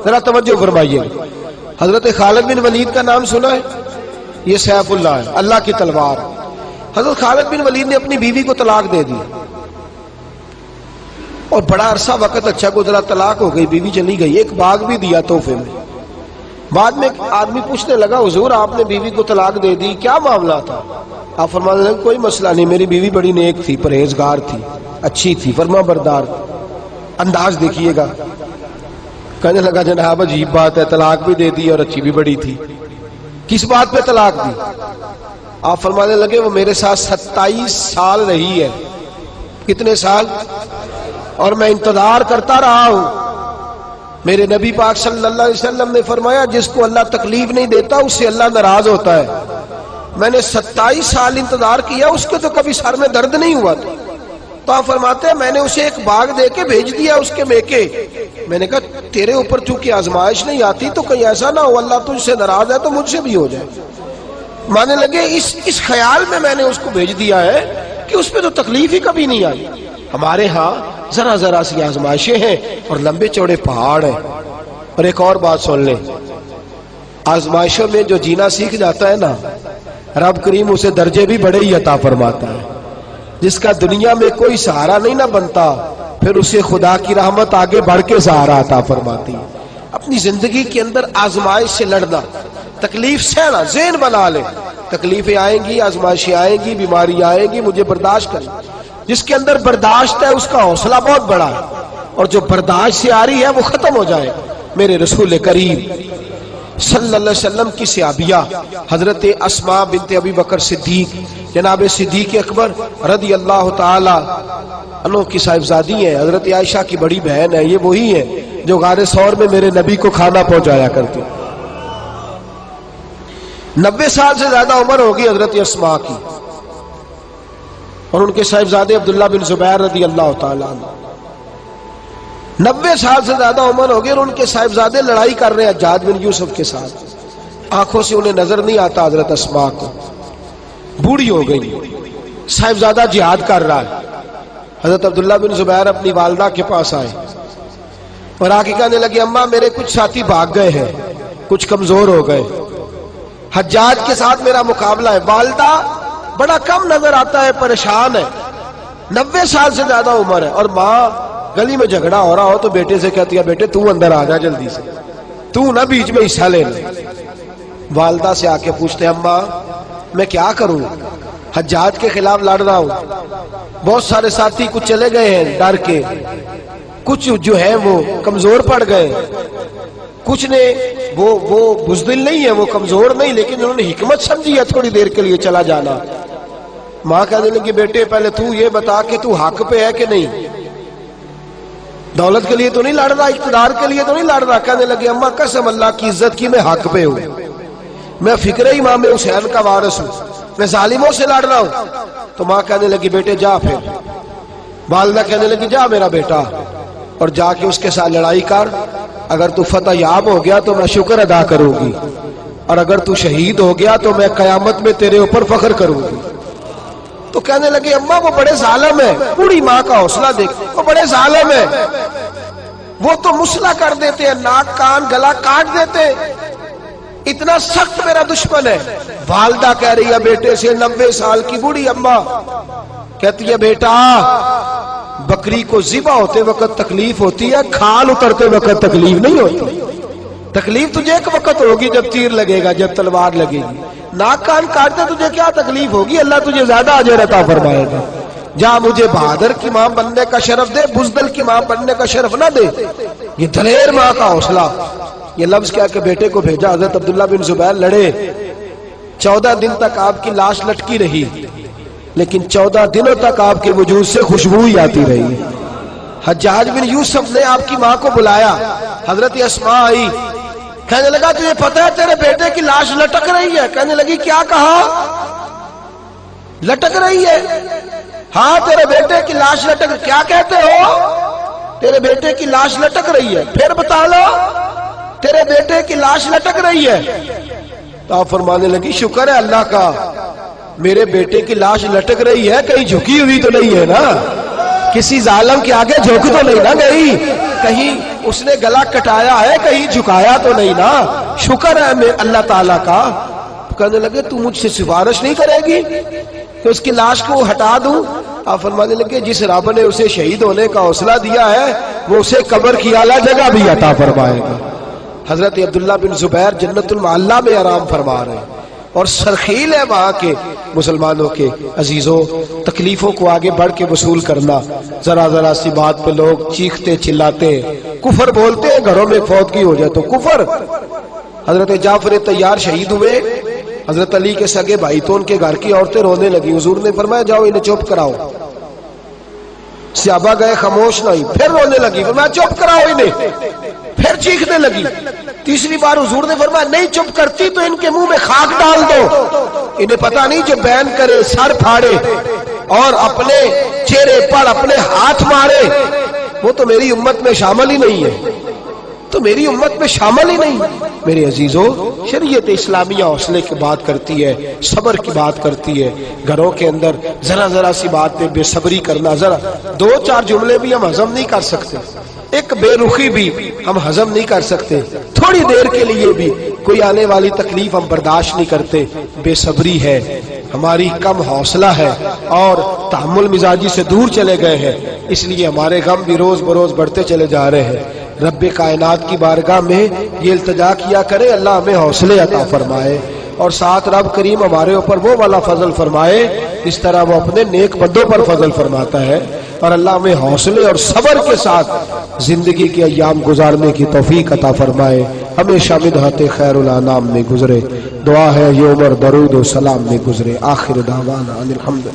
ذرا توجہ فرمائیے. حضرت خالد بن ولید کا نام سنا ہے؟ یہ سیف اللہ ہے، اللہ کی تلوار. حضرت خالد بن ولید نے اپنی بیوی کو طلاق دے دی اور بڑا عرصہ وقت اچھا گزرا، طلاق ہو گئی، بیوی چلی گئی. ایک باغ بھی دیا تحفے میں. بعد میں ایک آدمی پوچھنے لگا حضور آپ نے بیوی کو طلاق دے دی، کیا معاملہ تھا؟ آپ فرمانے لگے کوئی مسئلہ نہیں، میری بیوی بڑی نیک تھی، پرہیزگار تھی، اچھی تھی، فرما بردار. انداز دیکھیے گا. کہنے لگا جناب عجیب بات ہے، طلاق بھی دے دی اور اچھی بھی بڑی تھی، کس بات پہ طلاق دی؟ آپ فرمانے لگے وہ میرے ساتھ 27 سال رہی ہے. کتنے سال؟ اور میں انتظار کرتا رہا ہوں. میرے نبی پاک صلی اللہ علیہ وسلم نے فرمایا جس کو اللہ تکلیف نہیں دیتا اس سے اللہ ناراض ہوتا ہے. میں نے 27 سال انتظار کیا، اس کے تو کبھی سر میں درد نہیں ہوا تھا. تو آپ فرماتے ہیں میں نے اسے ایک باغ دے کے بھیج دیا اس کے میکے. میں نے کہا تیرے اوپر چونکہ آزمائش نہیں آتی تو کہیں ایسا نہ ہو اللہ تجھ سے ناراض ہے تو مجھ سے بھی ہو جائے. مانے لگے اس خیال میں نے اس کو بھیج دیا ہے کہ اس پہ تو تکلیف ہی کبھی نہیں آئی. ہمارے ہاں ذرا ذرا سی آزمائشیں ہیں اور لمبے چوڑے پہاڑ ہیں. اور ایک اور بات سن لیں، آزمائشوں میں جو جینا سیکھ جاتا ہے نا، رب کریم اسے درجے بھی بڑے ہی عطا فرماتا ہے. جس کا دنیا میں کوئی سہارا نہیں نہ بنتا پھر اسے خدا کی رحمت آگے بڑھ کے سہارا عطا فرماتی ہے. اپنی زندگی کے اندر آزمائش سے لڑنا، تکلیف سہنا، ذہن بنا لے تکلیفیں آئیں گی، آزمائشیں آئیں گی، بیماری آئیں گی، مجھے برداشت کرنا. جس کے اندر برداشت ہے اس کا حوصلہ بہت بڑا ہے، اور جو برداشت سے آ رہی ہے وہ ختم ہو جائے. میرے رسول کریم صلی اللہ علیہ وسلم کی صحابیہ حضرت اسماء بنت ابی بکر صدیق، جناب صدیق اکبر رضی اللہ تعالی عنہ کی صاحبزادی ہیں، حضرت عائشہ کی بڑی بہن ہے. یہ وہی ہیں جو غار ثور میں میرے نبی کو کھانا پہنچایا کرتی. 90 سال سے زیادہ عمر ہوگی حضرت اسماء کی، اور ان کے صاحبزادے عبداللہ بن زبیر رضی اللہ تعالی عنہ. 90 سال سے زیادہ عمر ہوگی اور ان کے صاحبزادے لڑائی کر رہے ہیں حجاج بن یوسف کے ساتھ. آنکھوں سے انہیں نظر نہیں آتا حضرت اسماء کو، بوڑھی ہو گئی، صاحبزادہ جہاد کر رہا ہے. حضرت عبداللہ بن زبیر اپنی والدہ کے پاس آئے اور آ کے کہنے لگے اماں میرے کچھ ساتھی بھاگ گئے ہیں، کچھ کمزور ہو گئے، حجاج کے ساتھ میرا مقابلہ ہے. والدہ بڑا کم نظر آتا ہے، پریشان ہے، 90 سال سے زیادہ عمر ہے. اور ماں گلی میں جھگڑا ہو رہا ہو تو بیٹے سے کہتی ہے بیٹے تو اندر آ جا جلدی سے، تو نہ بیچ میں حصہ لے لے. والدہ سے آ کے پوچھتے ہیں اماں میں کیا کروں، حجاج کے خلاف لڑ رہا ہوں، بہت سارے ساتھی کچھ چلے گئے ہیں ڈر کے، کچھ جو ہے وہ کمزور پڑ گئے، کچھ نے وہ بزدل نہیں ہے، وہ کمزور نہیں، لیکن انہوں نے حکمت سمجھی ہے تھوڑی دیر کے لیے چلا جانا. ماں کہنے لگی بیٹے پہلے تو یہ بتا کہ تو حق پہ ہے کہ نہیں، دولت کے لیے تو نہیں لڑ رہا، اقتدار کے لیے تو نہیں لڑ رہا. کہنے لگے اماں قسم اللہ کی عزت کی میں حق پہ ہوں، میں فکر امام حسین کا وارث ہوں، میں ظالموں سے لڑ رہا ہوں. تو ماں کہنے لگی بیٹے جا. پھر والدہ کہنے لگی جا میرا بیٹا اور جا کے اس کے ساتھ لڑائی کر، اگر تو فتح یاب ہو گیا تو میں شکر ادا کروں گی، اور اگر تو شہید ہو گیا تو میں قیامت میں تیرے اوپر فخر کروں گی. تو کہنے لگے اماں وہ بڑے ظالم ہے، بوڑھی ماں کا حوصلہ دیکھ، وہ بڑے ظالم ہے، وہ تو مسلح کر دیتے ہیں، ناک کان گلا کاٹ دیتے، اتنا سخت میرا دشمن ہے. والدہ کہہ رہی ہے بیٹے سے، 90 سال کی بوڑھی اماں کہتی ہے بیٹا بکری کو ذبح ہوتے وقت تکلیف ہوتی ہے، کھال اترتے وقت تکلیف نہیں ہوتی. تکلیف تجھے ایک وقت ہوگی جب تیر لگے گا، جب تلوار لگے گی. ناک کان کاٹتے تجھے کیا تکلیف ہوگی، اللہ تجھے زیادہ اجر عطا فرمائے گا. جا مجھے بہادر کی ماں بننے کا شرف دے، بزدل کی ماں بننے کا شرف نہ دے. یہ دلیر ماں کا حوصلہ. یہ لفظ کیا کہ بیٹے کو بھیجا. حضرت عبداللہ بن زبیر لڑے، 14 دن تک آپ کی لاش لٹکی رہی، لیکن 14 دنوں تک آپ کے وجود سے خوشبو ہی آتی رہی. حجاج بن یوسف نے آپ کی ماں کو بلایا، حضرت اسماء آئی، کہنے لگا تجھے پتہ ہے تیرے بیٹے کی لاش لٹک رہی ہے؟ کہنے لگی کیا کہا؟ لٹک رہی ہے؟ ہاں تیرے بیٹے کی لاش لٹک. کیا کہتے ہو؟ تیرے بیٹے کی لاش لٹک رہی ہے. پھر بتا لو. تیرے بیٹے کی لاش لٹک رہی ہے. تو آپ فرمانے لگی شکر ہے اللہ کا، میرے بیٹے کی لاش لٹک رہی ہے، کہیں جھکی ہوئی تو نہیں ہے نا، کسی ظالم کے آگے جھک تو نہیں نا گئی، کہیں اس نے گلا کٹایا ہے کہیں جھکایا تو نہیں نا, شکر ہے میں اللہ تعالیٰ کا. کہنے لگے تو مجھ سے سفارش نہیں کرے گی کہ اس کی لاش کو ہٹا دوں؟ آپ فرمانے لگے جس رب نے اسے شہید ہونے کا حوصلہ دیا ہے وہ اسے قبر کی اعلیٰ جگہ بھی عطا فرمائے گا. حضرت عبداللہ بن زبیر جنت المعلا میں آرام فرما رہے ہیں اور سرخیل ہے وہاں کے مسلمانوں کے. عزیزوں, تکلیفوں کو آگے بڑھ کے وصول کرنا. ذرا ذرا سی بات پہ لوگ چیختے چلاتے کفر بولتے ہیں, گھروں میں فوتگی ہو جائے تو کفر. حضرت جعفر طیار شہید ہوئے, حضرت علی کے سگے بھائی تو ان کے گھر کی عورتیں رونے لگی. حضور نے فرمایا جاؤ انہیں چپ کراؤ. صحابہ گئے, خاموش نہیں, پھر رونے لگی. فرمایا چپ کراؤ انہیں, پھر چیخنے لگی. تیسری بار حضور نے فرمایا نہیں چپ کرتی تو ان کے منہ میں خاک ڈال دو. انہیں پتہ نہیں جو بین کرے, سر پھاڑے اور اپنے چہرے پر اپنے ہاتھ مارے وہ تو میری امت میں شامل ہی نہیں ہے, تو میری امت میں شامل ہی نہیں. میرے عزیزوں, شریعت اسلامیہ حوصلے کی بات کرتی ہے, صبر کی بات کرتی ہے. گھروں کے اندر ذرا ذرا سی بات پہ بے صبری کرنا, ذرا دو چار جملے بھی ہم ہضم نہیں کر سکتے, ایک بے رخی بھی ہم ہضم نہیں کر سکتے, تھوڑی دیر کے لیے بھی کوئی آنے والی تکلیف ہم برداشت نہیں کرتے. بے صبری ہے, ہماری کم حوصلہ ہے اور تحمل مزاجی سے دور چلے گئے ہیں, اس لیے ہمارے غم بھی روز بروز بڑھتے چلے جا رہے ہیں. رب کائنات کی بارگاہ میں یہ التجا کیا کرے اللہ ہمیں حوصلے عطا فرمائے اور ساتھ رب کریم ہمارے اوپر وہ والا فضل فرمائے اس طرح وہ اپنے نیک بندوں پر فضل فرماتا ہے. اور اللہ ہمیں حوصلے اور صبر کے ساتھ زندگی کے ایام گزارنے کی توفیق عطا فرمائے. ہمیشہ مدحت خیر الانام میں گزرے. دعا ہے یہ عمر درود و سلام میں گزرے. آخر دعوانا ان الحمد.